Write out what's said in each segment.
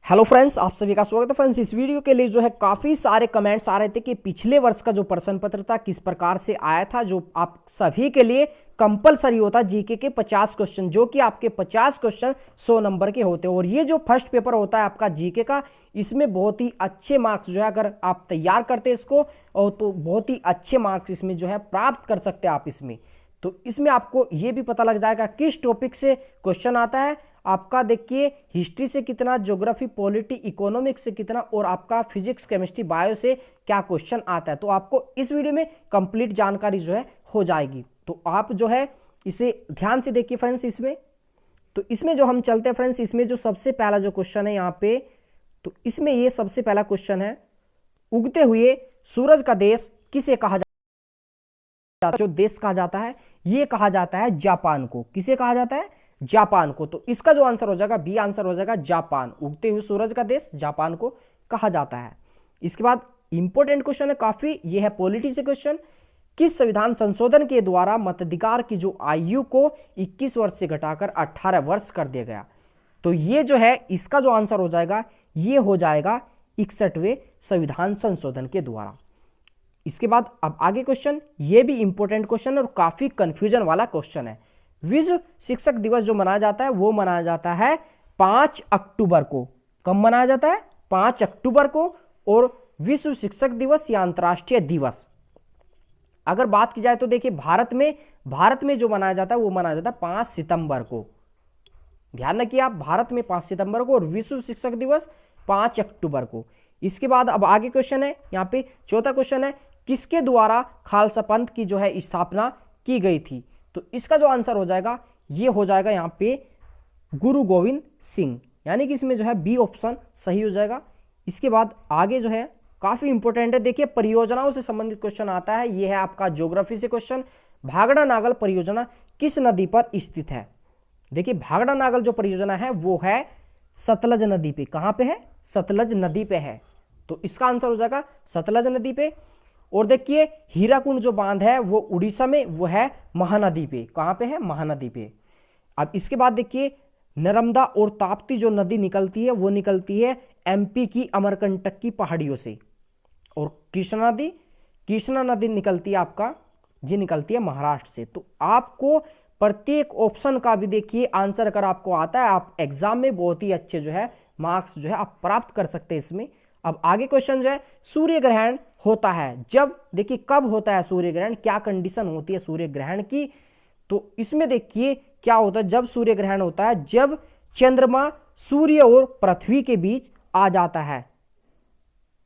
Hello friends, आप सभी का स्वागत है। फ्रेंड्स, इस वीडियो के लिए जो है काफ़ी सारे कमेंट्स आ रहे थे कि पिछले वर्ष का जो प्रश्न पत्र था किस प्रकार से आया था, जो आप सभी के लिए कंपलसरी होता है। जीके के 50 क्वेश्चन, जो कि आपके 50 क्वेश्चन 100 नंबर के होते हैं। और ये जो फर्स्ट पेपर होता है आपका जीके का, इसमें बहुत ही अच्छे मार्क्स जो है अगर आप तैयार करते हैं इसको, और तो बहुत ही अच्छे मार्क्स इसमें जो है प्राप्त कर सकते हैं आप इसमें। तो इसमें आपको ये भी पता लग जाएगा किस टॉपिक से क्वेश्चन आता है आपका। देखिए, हिस्ट्री से कितना, ज्योग्राफी, पॉलिटी, इकोनॉमिक्स से कितना, और आपका फिजिक्स, केमिस्ट्री, बायो से क्या क्वेश्चन आता है। तो आपको इस वीडियो में कंप्लीट जानकारी जो है हो जाएगी। तो आप जो है इसे ध्यान से देखिए फ्रेंड्स। तो इसमें जो हम चलते हैं फ्रेंड्स, इसमें जो सबसे पहला जो क्वेश्चन है यहाँ पे, तो इसमें ये सबसे पहला क्वेश्चन है, उगते हुए सूरज का देश किसे कहा जाता है। जो देश कहा जाता है ये कहा जाता है जापान को। किसे कहा जाता है? जापान को। तो इसका जो आंसर हो जाएगा, बी आंसर हो जाएगा जापान। उगते हुए सूरज का देश जापान को कहा जाता है। इसके बाद इंपॉर्टेंट क्वेश्चन है काफी, यह है पॉलिटी से क्वेश्चन। किस संविधान संशोधन के द्वारा मताधिकार की जो आयु को 21 वर्ष से घटाकर 18 वर्ष कर दिया गया। तो ये जो है इसका जो आंसर हो जाएगा, ये हो जाएगा 61वें संविधान संशोधन के द्वारा। इसके बाद अब आगे क्वेश्चन, ये भी इंपॉर्टेंट क्वेश्चन और काफी कंफ्यूजन वाला क्वेश्चन है। विश्व शिक्षक दिवस जो मनाया जाता है वो मनाया जाता है 5 अक्टूबर को। कब मनाया जाता है? 5 अक्टूबर को। और विश्व शिक्षक दिवस या अंतर्राष्ट्रीय दिवस अगर बात की जाए तो देखिए, भारत में जो मनाया जाता है वो मनाया जाता है 5 सितंबर को। ध्यान रखिए आप, भारत में 5 सितंबर को, और विश्व शिक्षक दिवस 5 अक्टूबर को। इसके बाद अब आगे क्वेश्चन है, यहाँ पे चौथा क्वेश्चन है, किसके द्वारा खालसा पंथ की जो है स्थापना की गई थी। तो इसका जो आंसर हो जाएगा, ये हो जाएगा यहाँ पे गुरु गोविंद सिंह, यानी कि इसमें जो है बी ऑप्शन सही हो जाएगा। इसके बाद आगे जो है काफी इंपॉर्टेंट है, देखिए परियोजनाओं से संबंधित क्वेश्चन आता है। ये है आपका ज्योग्राफी से क्वेश्चन। भागड़ा नागल परियोजना किस नदी पर स्थित है? देखिए, भागड़ा नागल जो परियोजना है वो है सतलज नदी पे। कहां पे है? सतलज नदी पे है। तो इसका आंसर हो जाएगा सतलज नदी पे। और देखिए, हीराकुंड जो बांध है वो उड़ीसा में, वो है महानदी पे। कहां पे है? महानदी पे। अब इसके बाद देखिए, नर्मदा और ताप्ती जो नदी निकलती है वो निकलती है एमपी की अमरकंटक की पहाड़ियों से। और कृष्णा नदी निकलती है आपका, ये निकलती है महाराष्ट्र से। तो आपको प्रत्येक ऑप्शन का भी देखिए आंसर अगर आपको आता है, आप एग्जाम में बहुत ही अच्छे जो है मार्क्स जो है आप प्राप्त कर सकते हैं इसमें। अब आगे क्वेश्चन जो है, सूर्य ग्रहण होता है जब, देखिए कब होता है सूर्य ग्रहण, क्या कंडीशन होती है सूर्य ग्रहण की। तो इसमें देखिए क्या होता है, जब सूर्य ग्रहण होता है जब चंद्रमा सूर्य और पृथ्वी के बीच आ जाता है,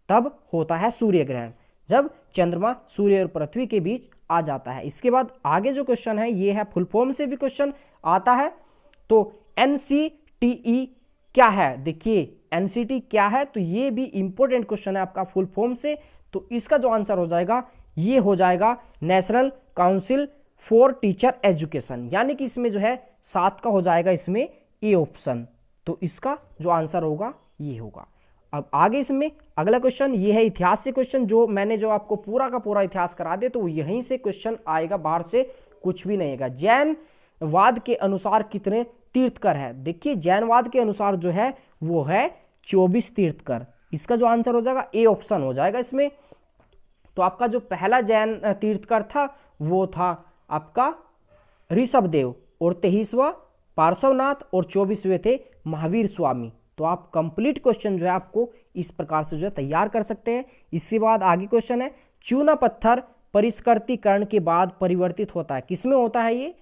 तब होता है सूर्य ग्रहण, जब चंद्रमा सूर्य और पृथ्वी के बीच आ जाता है। इसके बाद आगे जो क्वेश्चन है ये है, फुल फॉर्म से भी क्वेश्चन आता है। तो एनसीटीई क्या है? देखिए एनसीटी क्या है, तो ये भी इंपॉर्टेंट क्वेश्चन है आपका फुल फॉर्म से। तो इसका जो आंसर हो जाएगा, ये हो जाएगा national council for teacher education, यानी कि इसमें जो है 7 का हो जाएगा इसमें ए ऑप्शन। तो इसका जो आंसर होगा ये होगा। अब आगे इसमें अगला क्वेश्चन ये है इतिहास से क्वेश्चन, जो मैंने जो आपको पूरा का पूरा इतिहास करा दे तो यहीं से क्वेश्चन आएगा, बाहर से कुछ भी नहीं आएगा। जैनवाद के अनुसार कितने तीर्थकर है? देखिए, जैनवाद के अनुसार जो है वो है 24 तीर्थकर। इसका जो आंसर हो जाएगा ए ऑप्शन हो जाएगा इसमें। तो आपका जो पहला जैन तीर्थकर था वो था आपका ऋषभदेव, और 23वां पार्श्वनाथ, और 24वें थे महावीर स्वामी। तो आप कंप्लीट क्वेश्चन जो है आपको इस प्रकार से जो है तैयार कर सकते हैं। इसके बाद आगे क्वेश्चन है, चूना पत्थर परिष्कृतिकरण के बाद परिवर्तित होता है, किसमें होता है ये?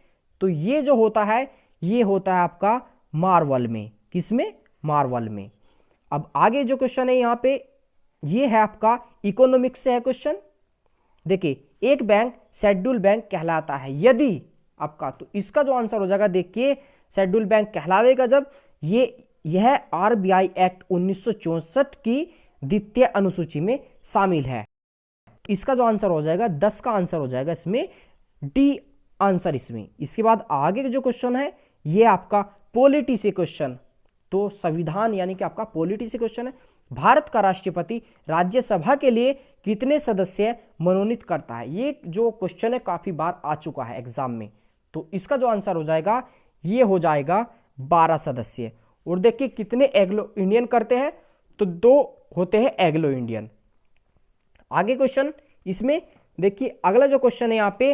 तो ये जो होता है ये होता है आपका मार्बल में। किसमें? मार्बल में। अब आगे जो क्वेश्चन है यहाँ पे ये है आपका इकोनॉमिक्स से है क्वेश्चन। देखिए, एक बैंक शेड्यूल बैंक कहलाता है यदि आपका, तो इसका जो आंसर हो जाएगा, देखिए शेड्यूल बैंक कहलावेगा जब यह आरबीआई एक्ट 1964 की द्वितीय अनुसूची में शामिल है। इसका जो आंसर हो जाएगा 10 का आंसर हो जाएगा इसमें डी आंसर इसमें। इसके बाद आगे जो क्वेश्चन है ये आपका पॉलिटी से क्वेश्चन। तो संविधान यानी कि आपका पॉलिटी से क्वेश्चन है, भारत का राष्ट्रपति राज्यसभा के लिए कितने सदस्य मनोनीत करता है? ये जो क्वेश्चन है काफी बार आ चुका है एग्जाम में। तो इसका जो आंसर हो जाएगा ये हो जाएगा 12 सदस्य। और देखिए कितने एंग्लो इंडियन करते हैं, तो 2 होते हैं एंग्लो इंडियन। आगे क्वेश्चन इसमें देखिए, अगला जो क्वेश्चन है यहाँ पे,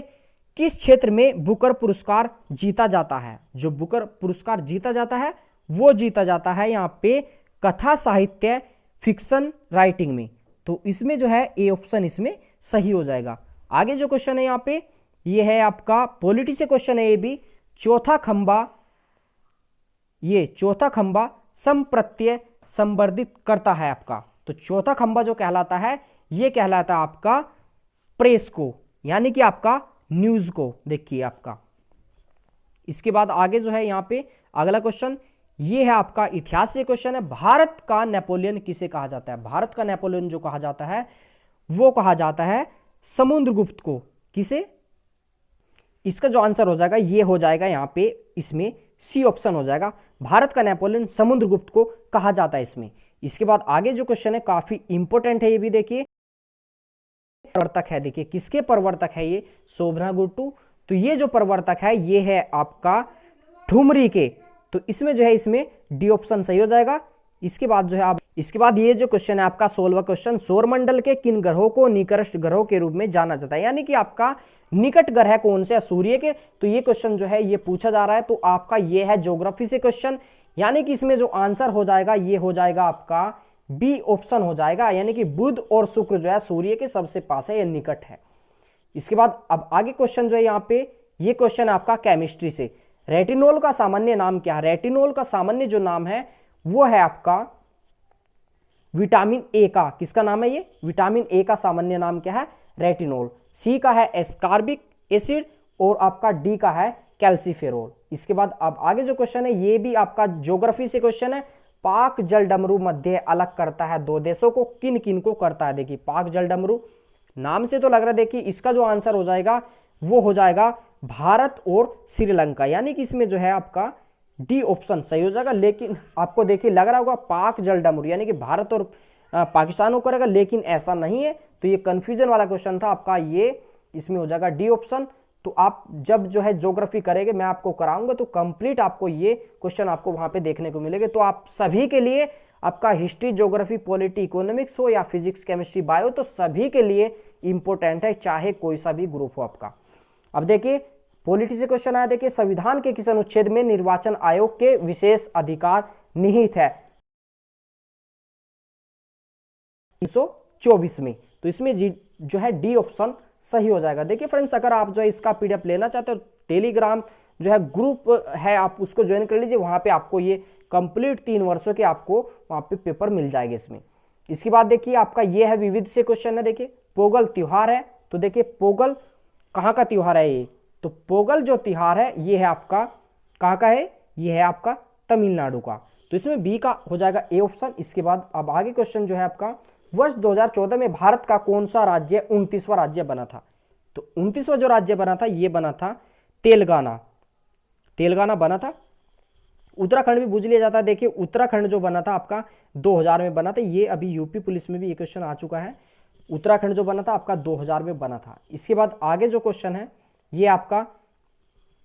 किस क्षेत्र में बुकर पुरस्कार जीता जाता है? जो बुकर पुरस्कार जीता जाता है वो जीता जाता है यहाँ पे कथा साहित्य फिक्शन राइटिंग में। तो इसमें जो है ए ऑप्शन इसमें सही हो जाएगा। आगे जो क्वेश्चन है यहाँ पे, ये है आपका पॉलिटी से क्वेश्चन है, ये भी चौथा खंबा संप्रत्यय संवर्धित करता है आपका। तो चौथा खंबा जो कहलाता है, ये कहलाता है आपका प्रेस को, यानी कि आपका न्यूज को। देखिए आपका इसके बाद आगे जो है यहाँ पे अगला क्वेश्चन, ये है आपका इतिहास से क्वेश्चन है, भारत का नेपोलियन किसे कहा जाता है? भारत का नेपोलियन जो कहा जाता है वो कहा जाता है समुद्रगुप्त को। किसे? इसका जो आंसर हो जाएगा ये हो जाएगा यहाँ पे, इसमें सी ऑप्शन हो जाएगा, भारत का नेपोलियन समुद्रगुप्त को कहा जाता है इसमें। इसके बाद आगे जो क्वेश्चन है काफी इंपॉर्टेंट है, ये भी देखिए, प्रवर्तक है, देखिए किसके प्रवर्तक है ये? शोभनागुट्टू। तो ये जो प्रवर्तक है ये है आपका ठुमरी के। तो इसमें जो है इसमें डी ऑप्शन सही हो जाएगा। इसके बाद जो है आप, इसके बाद ये जो क्वेश्चन है आपका 16वां क्वेश्चन, सौरमंडल के किन ग्रहों को निकटस्थ ग्रहों के रूप में जाना जाता है? यानी कि आपका निकट ग्रह कौन से सूर्य के? तो ये क्वेश्चन जो है ये पूछा जा रहा है। तो आपका ये है ज्योग्राफी से क्वेश्चन, यानी कि इसमें जो आंसर हो जाएगा ये हो जाएगा आपका बी ऑप्शन हो जाएगा, यानी कि बुध और शुक्र जो है सूर्य के सबसे पास है, ये निकट है। इसके बाद अब आगे क्वेश्चन जो है यहाँ पे, ये क्वेश्चन आपका केमिस्ट्री से, रेटिनॉल का सामान्य नाम क्या है? रेटिनॉल का सामान्य जो नाम है वो है आपका विटामिन ए का। किसका नाम है ये? विटामिन ए का सामान्य नाम क्या है? रेटिनॉल। सी का है एस्कॉर्बिक एसिड और आपका डी का है कैल्सीफेरोल। इसके बाद अब आगे जो क्वेश्चन है ये भी आपका ज्योग्राफी से क्वेश्चन है, पाक जल डमरू मध्य अलग करता है 2 देशों को, किन किन को करता है? देखिए पाक जल डमरू नाम से तो लग रहा है, देखिए इसका जो आंसर हो जाएगा वो हो जाएगा भारत और श्रीलंका, यानी कि इसमें जो है आपका डी ऑप्शन सही हो जाएगा। लेकिन आपको देखिए लग रहा होगा पाक जल डमरू यानी कि भारत और पाकिस्तान को करेगा, लेकिन ऐसा नहीं है। तो ये कंफ्यूजन वाला क्वेश्चन था आपका, ये इसमें हो जाएगा डी ऑप्शन। तो आप जब जो है ज्योग्राफी करेंगे, मैं आपको कराऊंगा तो कंप्लीट आपको ये क्वेश्चन आपको वहां पे देखने को मिलेंगे। तो आप सभी के लिए, आपका हिस्ट्री, ज्योग्राफी, पॉलिटी, इकोनॉमिक्स हो या फिजिक्स, केमिस्ट्री, बायो, तो सभी के लिए इंपॉर्टेंट है, चाहे कोई सा भी ग्रुप हो आपका। अब देखिए पॉलिटी से क्वेश्चन आया, देखिए संविधान के किस अनुच्छेद में निर्वाचन आयोग के विशेष अधिकार निहित है? 324 में। तो इसमें जो है डी ऑप्शन सही हो जाएगा। देखिए फ्रेंड्स, अगर आप जो है इसका पीडीएफ लेना चाहते हो, टेलीग्राम जो है ग्रुप है, आप उसको ज्वाइन कर लीजिए, वहां पे आपको ये कंप्लीट 3 वर्षों के आपको वहां पे पेपर मिल जाएगा इसमें। इसके बाद देखिए आपका ये है विविध से क्वेश्चन है, देखिए पोगल त्योहार है। तो देखिए पोगल कहाँ का त्योहार है ये? तो पोगल जो त्योहार है ये है आपका कहाँ का है? ये है आपका तमिलनाडु का। तो इसमें बी का हो जाएगा ए ऑप्शन। इसके बाद अब आगे क्वेश्चन जो है आपका, वर्ष 2014 में भारत का कौन सा राज्य 29वां राज्य बना था? तो 29वां जो राज्य बना था ये बना था तेलंगाना। तेलंगाना बना था। उत्तराखंड भी पूछ लिया जाता है। देखिए उत्तराखंड जो बना था आपका 2000 में बना था, ये अभी यूपी पुलिस में भी ये क्वेश्चन आ चुका है। उत्तराखंड जो बना था आपका 2000 में बना था। इसके बाद आगे जो क्वेश्चन है ये आपका,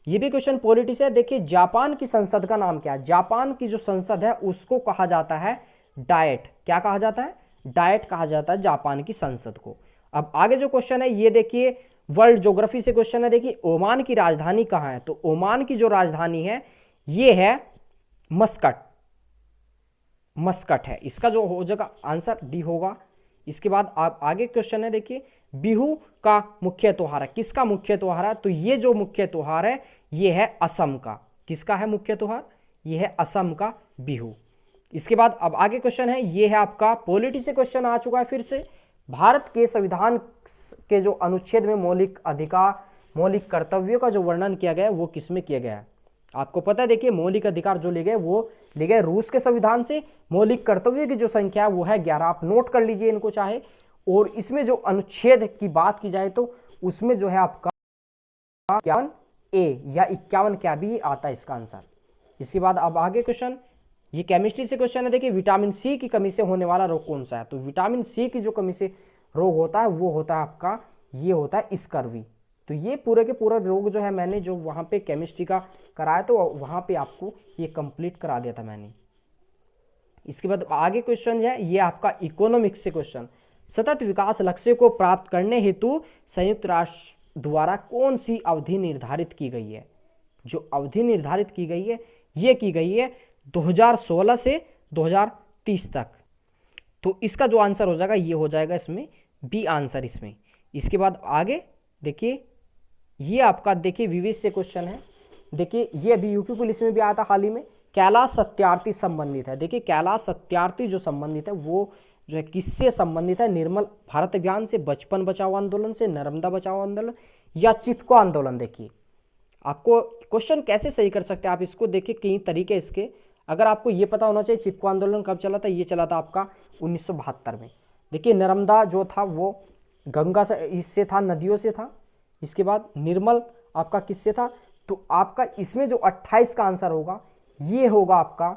ये भी क्वेश्चन पॉलिटी से है। देखिए जापान की संसद का नाम क्या है? जापान की जो संसद है उसको कहा जाता है डायट। क्या कहा जाता है? डायट कहा जाता है जापान की संसद को। अब आगे जो क्वेश्चन है ये देखिए वर्ल्ड ज्योग्राफी से क्वेश्चन है। देखिए ओमान की राजधानी कहाँ है? तो ओमान की जो राजधानी है ये है मस्कट। मस्कट है, इसका जो हो जाएगा आंसर डी होगा। इसके बाद आप आगे क्वेश्चन है, देखिए बिहू का मुख्य त्योहार है। किसका मुख्य त्योहार है? तो ये जो मुख्य त्योहार है ये है असम का। किसका है मुख्य त्योहार? ये है असम का बिहू। इसके बाद अब आगे क्वेश्चन है, ये है आपका पॉलिटी से क्वेश्चन आ चुका है फिर से। भारत के संविधान के जो अनुच्छेद में मौलिक अधिकार, मौलिक कर्तव्यों का जो वर्णन किया गया है वो किसमें किया गया है? आपको पता है, देखिए मौलिक अधिकार जो लिए गए वो लिए गए रूस के संविधान से। मौलिक कर्तव्यों की जो संख्या है वो है 11। आप नोट कर लीजिए इनको चाहे। और इसमें जो अनुच्छेद की बात की जाए तो उसमें जो है आपका 51 ए या 51 क्या भी आता है इसका आंसर। इसके बाद अब आगे क्वेश्चन, ये केमिस्ट्री से क्वेश्चन है। देखिए विटामिन सी की कमी से होने वाला रोग कौन सा है? तो विटामिन सी की जो कमी से रोग होता है वो होता है आपका, ये होता है स्कर्वी। तो ये पूरे के पूरा रोग जो है मैंने जो वहाँ पे केमिस्ट्री का कराया तो वहाँ पे आपको ये कंप्लीट करा दिया था मैंने। इसके बाद आगे क्वेश्चन है ये आपका इकोनॉमिक्स से क्वेश्चन, सतत विकास लक्ष्य को प्राप्त करने हेतु संयुक्त राष्ट्र द्वारा कौन सी अवधि निर्धारित की गई है। जो अवधि निर्धारित की गई है ये की गई है 2016 से 2030 तक। तो इसका जो आंसर हो जाएगा ये हो जाएगा इसमें बी आंसर इसमें। इसके बाद आगे देखिए ये आपका देखिए विविध से क्वेश्चन है। देखिए ये अभी यूपी पुलिस में भी आया था हाल ही में, कैलाश सत्यार्थी संबंधित है। देखिए कैलाश सत्यार्थी जो संबंधित है वो जो है किससे संबंधित है, निर्मल भारत अभियान से, बचपन बचाओ आंदोलन से, नर्मदा बचाओ आंदोलन या चिपको आंदोलन। देखिए आपको क्वेश्चन कैसे सही कर सकते हैं आप इसको देखिए कई तरीके इसके। अगर आपको ये पता होना चाहिए चिपको आंदोलन कब चला था, ये चला था आपका 1972 में। देखिए नर्मदा जो था वो गंगा से इससे था, नदियों से था। इसके बाद निर्मल आपका किससे था, तो आपका इसमें जो 28 का आंसर होगा ये होगा आपका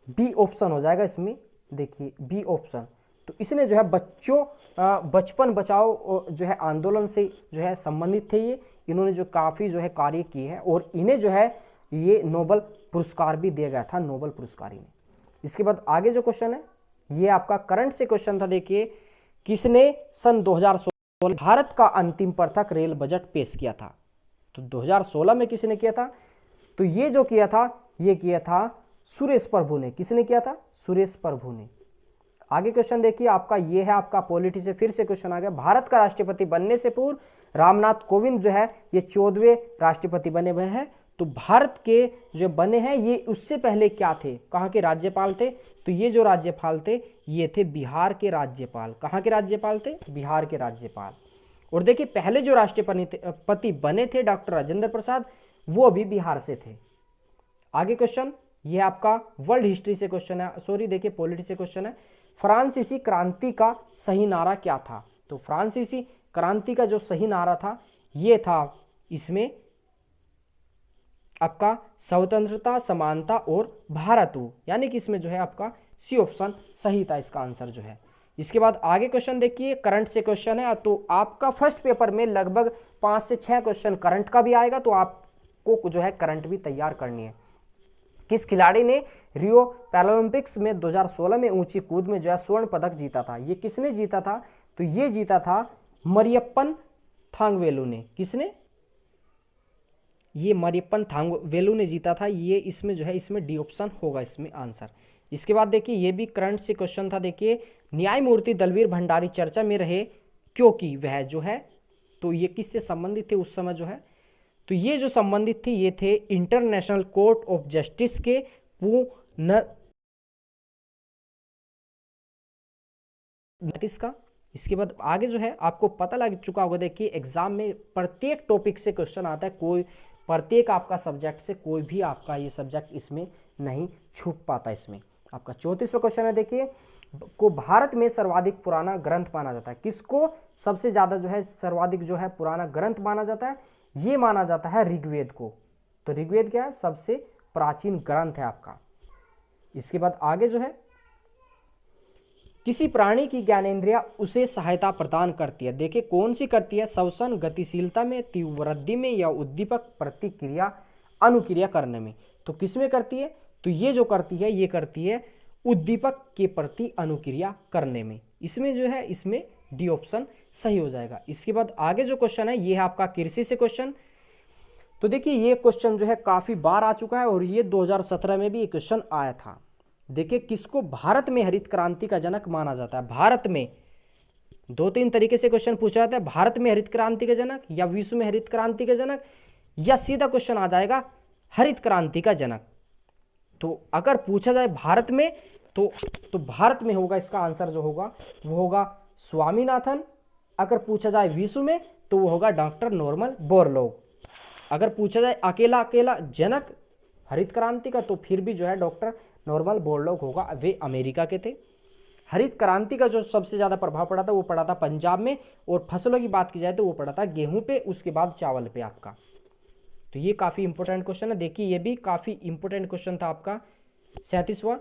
बी ऑप्शन हो जाएगा इसमें। देखिए बी ऑप्शन, तो इसने जो है बचपन बचाओ जो है आंदोलन से जो है संबंधित थे ये। इन्होंने जो काफ़ी जो है कार्य किए हैं और इन्हें जो है ये नोबेल पुरस्कार भी दिया गया था, नोबेल पुरस्कार इन्हें। इसके बाद आगे जो क्वेश्चन है ये आपका करंट से क्वेश्चन था। देखिए किसने सन 2016 भारत का अंतिम पृथक रेल बजट पेश किया था। तो 2016 में किसने किया था, तो ये जो किया था ये किया था सुरेश प्रभु ने। किसने किया था, सुरेश प्रभु ने। आगे क्वेश्चन देखिए आपका ये है आपका पॉलिटी से फिर से क्वेश्चन आ गया। भारत का राष्ट्रपति बनने से पूर्व रामनाथ कोविंद जो है ये 14वें राष्ट्रपति बने हुए हैं। तो भारत के जो बने हैं ये उससे पहले क्या थे, कहाँ के राज्यपाल थे, तो ये जो राज्यपाल थे ये थे बिहार के राज्यपाल। कहाँ के राज्यपाल थे, बिहार के राज्यपाल। और देखिए पहले जो राष्ट्रपति बने थे डॉक्टर राजेंद्र प्रसाद, वो भी बिहार से थे। आगे क्वेश्चन ये आपका वर्ल्ड हिस्ट्री से क्वेश्चन है, सॉरी देखिए पॉलिटी से क्वेश्चन है। फ्रांसीसी क्रांति का सही नारा क्या था, तो फ्रांसीसी क्रांति का जो सही नारा था ये था इसमें आपका स्वतंत्रता, समानता और भारत हो, यानी कि इसमें जो है आपका सी ऑप्शन सही था इसका आंसर जो है। इसके बाद आगे क्वेश्चन देखिए करंट से क्वेश्चन है। तो आपका फर्स्ट पेपर में लगभग 5 से 6 क्वेश्चन करंट का भी आएगा, तो आपको जो है करंट भी तैयार करनी है। किस खिलाड़ी ने रियो पैरालंपिक्स में 2016 में ऊंची कूद में जो है स्वर्ण पदक जीता था। ये किसने जीता था, तो ये जीता था मरियप्पन थांगवेलु ने। किसने, ये मरियप्पन थांगवेलु ने जीता था। ये इसमें जो है इसमें डी ऑप्शन होगा इसमें आंसर। इसके बाद देखिए ये भी करंट से क्वेश्चन था। देखिए न्यायमूर्ति दलवीर भंडारी चर्चा में रहे क्योंकि वह जो है, तो ये किससे संबंधित थे उस समय जो है, तो ये जो संबंधित थे ये थे इंटरनेशनल कोर्ट ऑफ जस्टिस के का। इसके बाद आगे जो है आपको पता लग चुका होगा, देखिए एग्जाम में प्रत्येक टॉपिक से क्वेश्चन आता है, कोई प्रत्येक आपका सब्जेक्ट से कोई भी आपका ये सब्जेक्ट इसमें नहीं छूट पाता। इसमें आपका 34वां क्वेश्चन है। देखिए को भारत में सर्वाधिक पुराना ग्रंथ माना जाता है। किसको सबसे ज्यादा जो है सर्वाधिक जो है पुराना ग्रंथ माना जाता है, ये माना जाता है ऋग्वेद को। तो ऋग्वेद क्या है, सबसे प्राचीन ग्रंथ है आपका। इसके बाद आगे जो है किसी प्राणी की ज्ञानेंद्रिया उसे सहायता प्रदान करती है। देखिए कौन सी करती है, श्वसन, गतिशीलता में, तीव्र वृद्धि में या उद्दीपक प्रतिक्रिया अनुक्रिया करने में। तो किसमें करती है, तो ये जो करती है ये करती है उद्दीपक के प्रति अनुक्रिया करने में। इसमें जो है इसमें डी ऑप्शन सही हो जाएगा। इसके बाद आगे जो क्वेश्चन है ये है आपका कृषि से क्वेश्चन। तो देखिए ये क्वेश्चन जो है काफी बार आ चुका है और ये 2017 में भी ये क्वेश्चन आया था। देखिए किसको भारत में हरित क्रांति का जनक माना जाता है। भारत में 2-3 तरीके से क्वेश्चन पूछा जाता है, भारत में हरित क्रांति का जनक या विश्व में हरित क्रांति का जनक, या सीधा क्वेश्चन आ जाएगा हरित क्रांति का जनक। तो अगर पूछा जाए भारत में तो भारत में होगा इसका आंसर जो होगा वो होगा स्वामीनाथन। अगर पूछा जाए विश्व में तो वो होगा डॉक्टर नॉर्मन बोरलॉग। अगर पूछा जाए अकेला अकेला जनक हरित क्रांति का तो फिर भी जो है डॉक्टर नॉर्मन बोरलॉग होगा, वे अमेरिका के थे। हरित क्रांति का जो सबसे ज़्यादा प्रभाव पड़ा था वो पड़ा था पंजाब में, और फसलों की बात की जाए तो वो पड़ा था गेहूं पे, उसके बाद चावल पे आपका। तो ये काफ़ी इंपॉर्टेंट क्वेश्चन है। देखिए ये भी काफ़ी इंपॉर्टेंट क्वेश्चन था आपका 37वां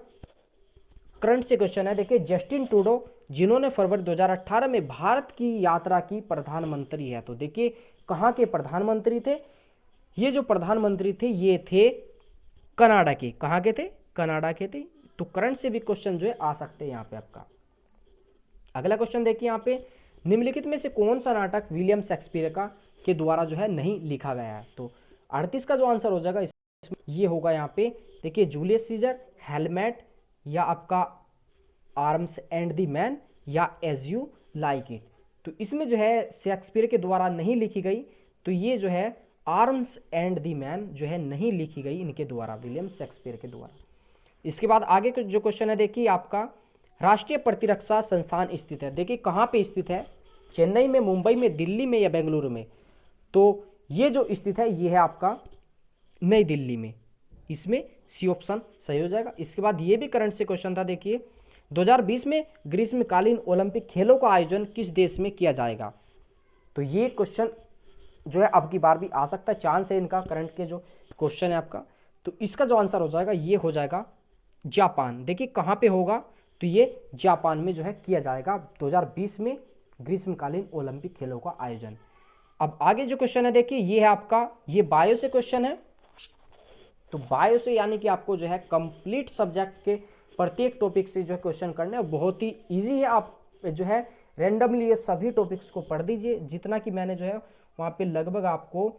करंट से क्वेश्चन है। देखिए जस्टिन ट्रूडो जिन्होंने फरवरी 2018 में भारत की यात्रा की प्रधानमंत्री है। तो देखिए कहाँ के प्रधानमंत्री थे, ये जो प्रधानमंत्री थे ये थे कनाडा के। कहाँ के थे, कनाडा के थे। तो करंट से भी क्वेश्चन जो है आ सकते हैं यहाँ पे आपका। अगला क्वेश्चन देखिए यहाँ पे, निम्नलिखित में से कौन सा नाटक विलियम शेक्सपियर का के द्वारा जो है नहीं लिखा गया है। तो 38 का जो आंसर हो जाएगा इसमें ये होगा यहाँ पे, देखिए जूलियस सीजर, हेलमेट, या आपका आर्म्स एंड द मैन, या एज यू लाइक इट। तो इसमें जो है शेक्सपियर के द्वारा नहीं लिखी गई, तो ये जो है आर्म्स एंड द मैन जो है नहीं लिखी गई इनके द्वारा, विलियम शेक्सपियर के द्वारा। इसके बाद आगे जो क्वेश्चन है देखिए आपका, राष्ट्रीय प्रतिरक्षा संस्थान स्थित है। देखिए कहाँ पे स्थित है, चेन्नई में, मुंबई में, दिल्ली में, या बेंगलुरु में। तो ये जो स्थित है ये है आपका नई दिल्ली में, इसमें सी ऑप्शन सही हो जाएगा। इसके बाद ये भी करंट से क्वेश्चन था, देखिए 2020 में ग्रीष्मकालीन ओलंपिक खेलों का आयोजन किस देश में किया जाएगा। तो ये क्वेश्चन जो है अब की बार भी आ सकता है, चांस है इनका, करंट के जो क्वेश्चन है आपका। तो इसका जो आंसर हो जाएगा ये हो जाएगा जापान। देखिए कहाँ पे होगा, तो ये जापान में जो है किया जाएगा 2020 में ग्रीष्मकालीन ओलंपिक खेलों का आयोजन। अब आगे जो क्वेश्चन है देखिए ये है आपका, ये बायो से क्वेश्चन है। तो बायो से यानी कि आपको जो है कंप्लीट सब्जेक्ट के प्रत्येक टॉपिक से जो है क्वेश्चन करना है, बहुत ही इजी है। आप जो है रेंडमली ये सभी टॉपिक्स को पढ़ दीजिए, जितना कि मैंने जो है वहाँ पे लगभग आपको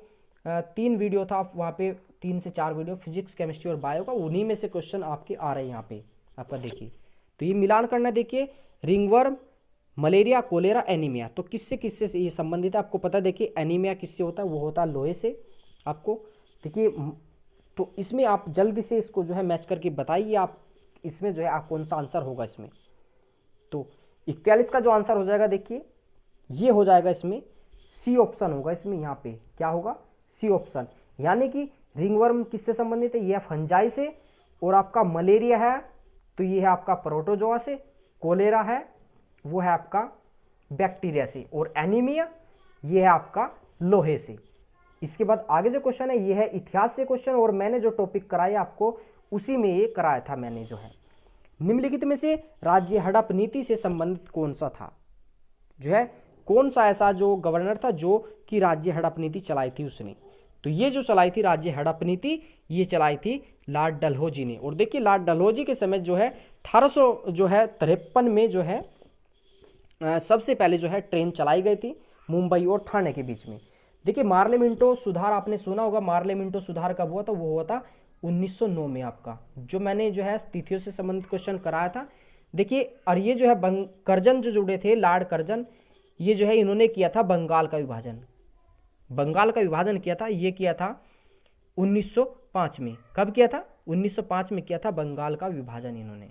3 वीडियो था, वहाँ पे 3 से 4 वीडियो फिजिक्स, केमिस्ट्री और बायो का, उन्हीं में से क्वेश्चन आपके आ रहे हैं यहाँ पे आपका। देखिए तो ये मिलान करना, देखिए रिंगवर्म, मलेरिया, कोलेरा, एनीमिया, तो किससे किससे ये संबंधित है आपको पता है। देखिए एनीमिया किससे होता है, वो होता है लोहे से आपको। देखिए तो इसमें आप जल्दी से इसको जो है मैच करके बताइए आप, इसमें जो है आप कौन सा आंसर होगा इसमें। तो 41 का जो आंसर हो जाएगा देखिए ये हो जाएगा इसमें सी ऑप्शन होगा, इसमें यहाँ पे क्या होगा, सी ऑप्शन। यानी कि रिंगवर्म किससे संबंधित है, ये फंजाई से, और आपका मलेरिया है तो ये है आपका प्रोटोजोआ से, कोलेरा है वो है आपका बैक्टीरिया से, और एनीमिया ये है आपका लोहे से। इसके बाद आगे जो क्वेश्चन है ये है इतिहास से क्वेश्चन, और मैंने जो टॉपिक कराया आपको उसी में ये कराया था मैंने जो है। निम्नलिखित में से राज्य हड़प नीति से संबंधित कौन सा था, जो है कौन सा ऐसा जो गवर्नर था जो कि राज्य हड़प नीति चलाई थी उसने। तो ये जो चलाई थी राज्य हड़प नीति, ये चलाई थी लॉर्ड डलहौजी ने। और देखिए लॉर्ड डलहौजी के समय जो है 1853 में जो है सबसे पहले जो है ट्रेन चलाई गई थी मुंबई और ठाणे के बीच में। देखिए मार्ले मिंटो सुधार आपने सुना होगा, मार्ले मिंटो सुधार कब हुआ था, वो हुआ था 1909 में आपका, जो मैंने जो है तिथियों से संबंधित क्वेश्चन कराया था। देखिए और ये जो है कर्जन जो जुड़े थे, लॉर्ड कर्जन, ये जो है इन्होंने किया था बंगाल का विभाजन, बंगाल का विभाजन किया था, ये किया था 1905 में। कब किया था, 1905 में किया था बंगाल का विभाजन इन्होंने।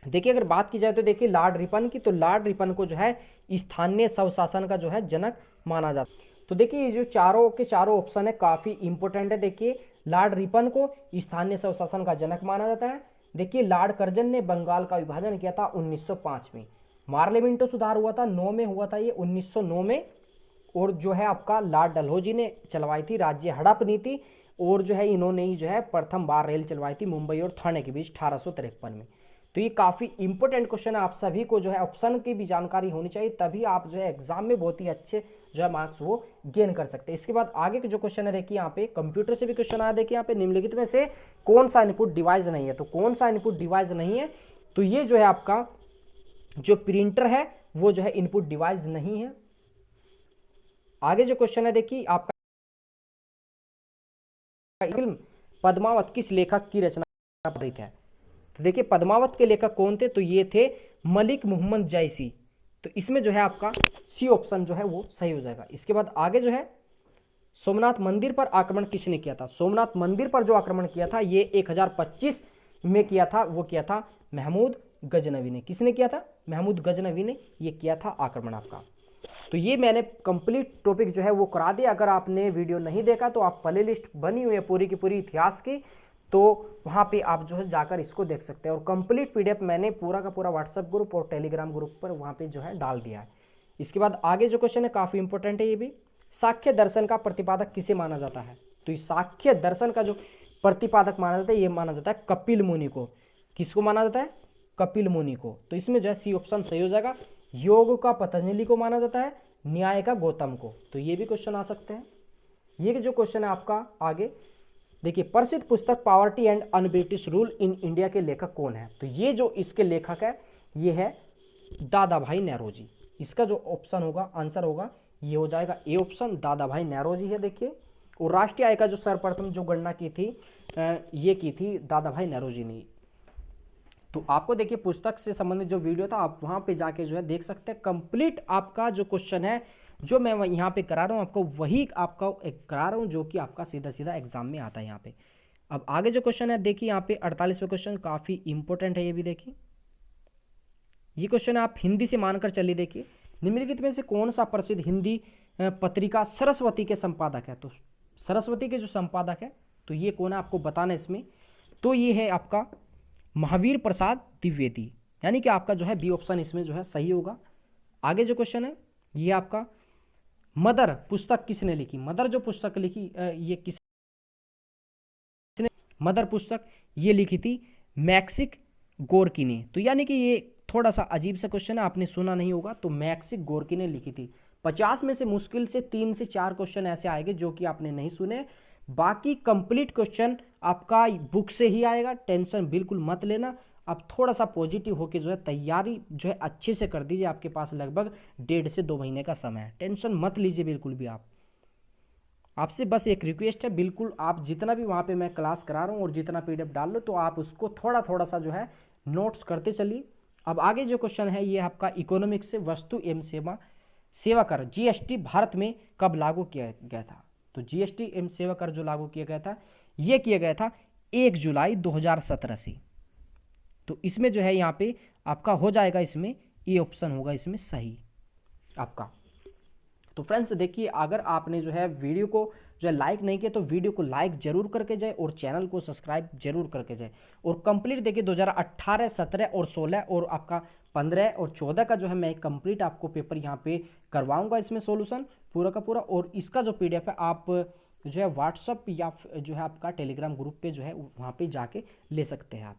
देखिए अगर बात की जाए तो देखिए लॉर्ड रिपन की, तो लॉर्ड रिपन को जो है स्थानीय स्वशासन का जो है जनक माना जाता है। तो देखिए ये जो चारों के चारों ऑप्शन है काफ़ी इंपॉर्टेंट है। देखिए लॉर्ड रिपन को स्थानीय स्वशासन का जनक माना जाता है। देखिए लॉर्ड कर्जन ने बंगाल का विभाजन किया था 1905 में। मार्ले मिंटो सुधार हुआ था 9 में हुआ था ये 1909 में। और जो है आपका लॉर्ड डलहौजी ने चलवाई थी राज्य हड़प नीति, और जो है इन्होंने ही जो है प्रथम बार रेल चलवाई थी मुंबई और ठाणे के बीच 1853 में। तो ये काफ़ी इंपॉर्टेंट क्वेश्चन है, आप सभी को जो है ऑप्शन की भी जानकारी होनी चाहिए, तभी आप जो है एग्जाम में बहुत ही अच्छे जो है मार्क्स वो गेन कर सकते हैं। इसके बाद आगे के जो क्वेश्चन है देखिए यहाँ पे कंप्यूटर से भी क्वेश्चन आया। देखिए यहाँ पे निम्नलिखित में से कौन सा इनपुट डिवाइस नहीं है, तो कौन सा इनपुट डिवाइस नहीं है, तो ये जो है आपका जो प्रिंटर है वो जो है इनपुट डिवाइस नहीं है। आगे जो क्वेश्चन है देखिए आपका फिल्म पद्मावत किस लेखक की रचना आधारित है। तो देखिए पद्मावत के लेखक कौन थे, तो ये थे मलिक मोहम्मद जैसी। तो इसमें जो है आपका सी ऑप्शन जो है वो सही हो जाएगा। इसके बाद आगे जो है सोमनाथ मंदिर पर आक्रमण किसने किया था। सोमनाथ मंदिर पर जो आक्रमण किया था ये 1025 में किया था, वो किया था महमूद गजनवी ने। किसने किया था, महमूद गजनवी ने ये किया था आक्रमण आपका। तो ये मैंने कंप्लीट टॉपिक जो है वो करा दिया। अगर आपने वीडियो नहीं देखा तो आप प्ले लिस्ट बनी हुई है पूरी की पूरी इतिहास की, तो वहाँ पे आप जो है जाकर इसको देख सकते हैं। और कंप्लीट पीडीएफ मैंने पूरा का पूरा व्हाट्सएप ग्रुप और टेलीग्राम ग्रुप पर वहाँ पे जो है डाल दिया है। इसके बाद आगे जो क्वेश्चन है काफ़ी इंपॉर्टेंट है ये भी, सांख्य दर्शन का प्रतिपादक किसे माना जाता है। तो इस सांख्य दर्शन का जो प्रतिपादक माना जाता है ये माना जाता है कपिल मुनि को। किसको माना जाता है, कपिल मुनि को। तो इसमें जो है सी ऑप्शन सही हो जाएगा। योग का पतंजलि को माना जाता है, न्याय का गौतम को। तो ये भी क्वेश्चन आ सकते हैं। ये जो क्वेश्चन है आपका आगे देखिए प्रसिद्ध पुस्तक poverty and un British rule in India के लेखक कौन है? तो ये जो इसके लेखक है ये है दादा भाई नेहरूजी। इसका जो ऑप्शन होगा, आंसर होगा, ये हो जाएगा ए ऑप्शन, दादा भाई नेहरूजी है। देखिए, और राष्ट्रीय आय का जो सर्वप्रथम जो गणना की थी ये की थी दादा भाई नेहरूजी ने। तो आपको देखिए पुस्तक से संबंधित जो वीडियो था आप वहां पे जाके जो है देख सकते हैं। कंप्लीट आपका जो क्वेश्चन है जो मैं यहाँ पे करा रहा हूँ आपको, वही आपका करा रहा हूँ जो कि आपका सीधा सीधा एग्जाम में आता है यहाँ पे। अब आगे जो क्वेश्चन है देखिए यहाँ पे 48वां क्वेश्चन काफी इंपॉर्टेंट है, ये भी देखिए। ये क्वेश्चन आप हिंदी से मानकर चलिए। देखिए, निम्नलिखित में से कौन सा प्रसिद्ध हिंदी पत्रिका सरस्वती के संपादक है? तो सरस्वती के जो संपादक है तो ये कौन है आपको बताना है इसमें। तो ये है आपका महावीर प्रसाद द्विवेदी, यानी कि आपका जो है बी ऑप्शन इसमें जो है सही होगा। आगे जो क्वेश्चन है ये आपका मदर पुस्तक किसने लिखी? मदर जो पुस्तक लिखी ये किसने? मदर पुस्तक ये लिखी थी मैक्सिक गोर्की ने। तो यानी कि ये थोड़ा सा अजीब सा क्वेश्चन है, आपने सुना नहीं होगा। तो मैक्सिक गोर्की ने लिखी थी। 50 में से मुश्किल से 3 से 4 क्वेश्चन ऐसे आएंगे जो कि आपने नहीं सुने। बाकी कंप्लीट क्वेश्चन आपका बुक से ही आएगा, टेंशन बिल्कुल मत लेना। आप थोड़ा सा पॉजिटिव होकर जो है तैयारी जो है अच्छे से कर दीजिए। आपके पास लगभग 1.5 से 2 महीने का समय है, टेंशन मत लीजिए बिल्कुल भी। आपसे बस एक रिक्वेस्ट है, बिल्कुल आप जितना भी वहाँ पे मैं क्लास करा रहा हूँ और जितना PDF डाल लो तो आप उसको थोड़ा थोड़ा सा जो है नोट्स करते चलिए। अब आगे जो क्वेश्चन है ये आपका इकोनॉमिक्स से, वस्तु एवं सेवा कर GST भारत में कब लागू किया गया था? तो GST एवं सेवा कर जो लागू किया गया था ये किया गया था 1 जुलाई 2017 से। तो इसमें जो है यहाँ पे आपका हो जाएगा, इसमें ये ऑप्शन होगा इसमें सही आपका। तो फ्रेंड्स देखिए, अगर आपने जो है वीडियो को जो है लाइक नहीं किया तो वीडियो को लाइक जरूर करके जाए और चैनल को सब्सक्राइब जरूर करके जाए। और कंप्लीट देखिए 2018, 17 और 16 और आपका 15 और 14 का जो है मैं कंप्लीट आपको पेपर यहाँ पे करवाऊंगा, इसमें सॉल्यूशन पूरा का पूरा। और इसका जो PDF है आप जो है व्हाट्सअप या जो है आपका टेलीग्राम ग्रुप पे जो है वहाँ पे जाके ले सकते हैं आप।